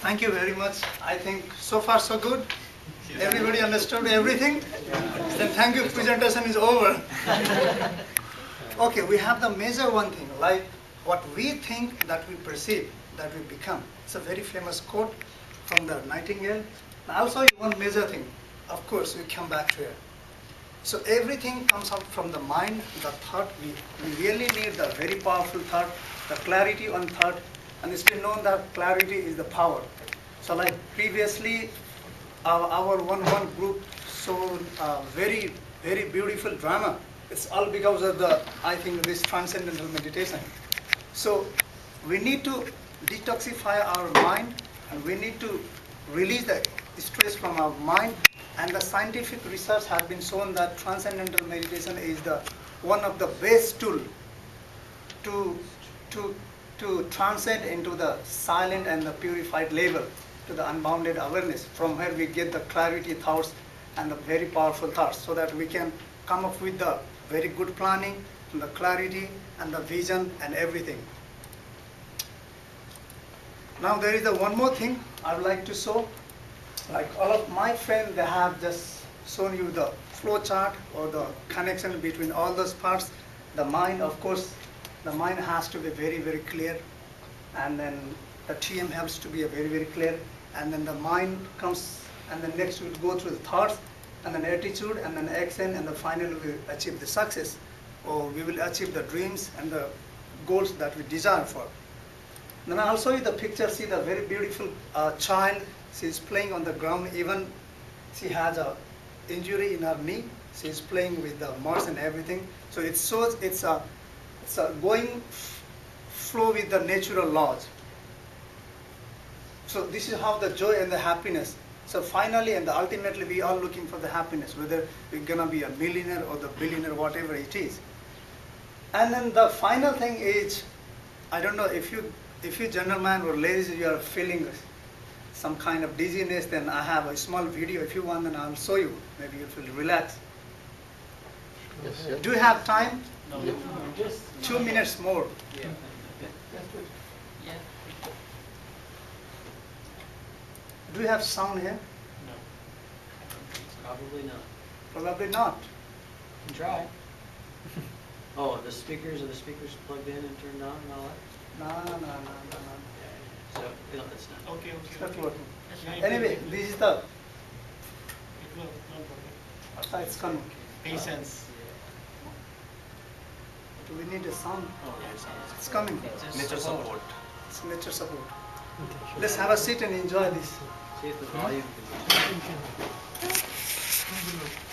Thank you very much. I think so far so good. Everybody understood everything? Then thank you, presentation is over. Okay, we have the major one thing, like what we think that we perceive, that we become. It's a very famous quote from the Nightingale. Now I'll show you one major thing. Of course, we come back to it. So everything comes out from the mind, the thought. We really need the very powerful thought, the clarity on thought, and it's been known that clarity is the power. So like previously, our one group showed very beautiful drama. It's all because of I think this transcendental meditation. So we need to detoxify our mind, and we need to release the stress from our mind. And the scientific research has been shown that transcendental meditation is one of the best tool to transcend into the silent and the purified level, to the unbounded awareness, from where we get the clarity thoughts and the very powerful thoughts, so that we can come up with the very good planning, and the clarity and the vision and everything. Now there is one more thing I would like to show. Like all of my friends, they have just shown you the flow chart or the connection between all those parts. The mind, of course, the mind has to be very clear, and then the TM has to be very clear, and then the mind comes, and then next we will go through the thoughts, and then attitude, and then action, and then finally we will achieve the success, or we will achieve the dreams and the goals that we desire for. Then I'll show you the picture. See the very beautiful child. She's playing on the ground. Even she has a injury in her knee. She's playing with the moss and everything. So it shows it's a going flow with the natural laws. So this is how the joy and the happiness. So finally and ultimately we are looking for the happiness, whether we're gonna be a millionaire or the billionaire, whatever it is. And then the final thing is, I don't know if you gentlemen or ladies, you are feeling some kind of dizziness, then I have a small video. If you want, then I'll show you. Maybe you'll feel relaxed. Yes, do you have time? No. Just 2 minutes more. Yeah. Do you have sound here? No. Probably not. Probably not. Try. Oh, the speakers, are the speakers plugged in and turned on and all that? No. So, no, it's not. Okay. It's not working. Yeah, Anyway, this is the, It will, don't worry. it's coming. Patience. Do we need a sound? Oh, yeah, it's not. It's coming. Nature support. It's nature support. Let's have a seat and enjoy this. See if the volume can be.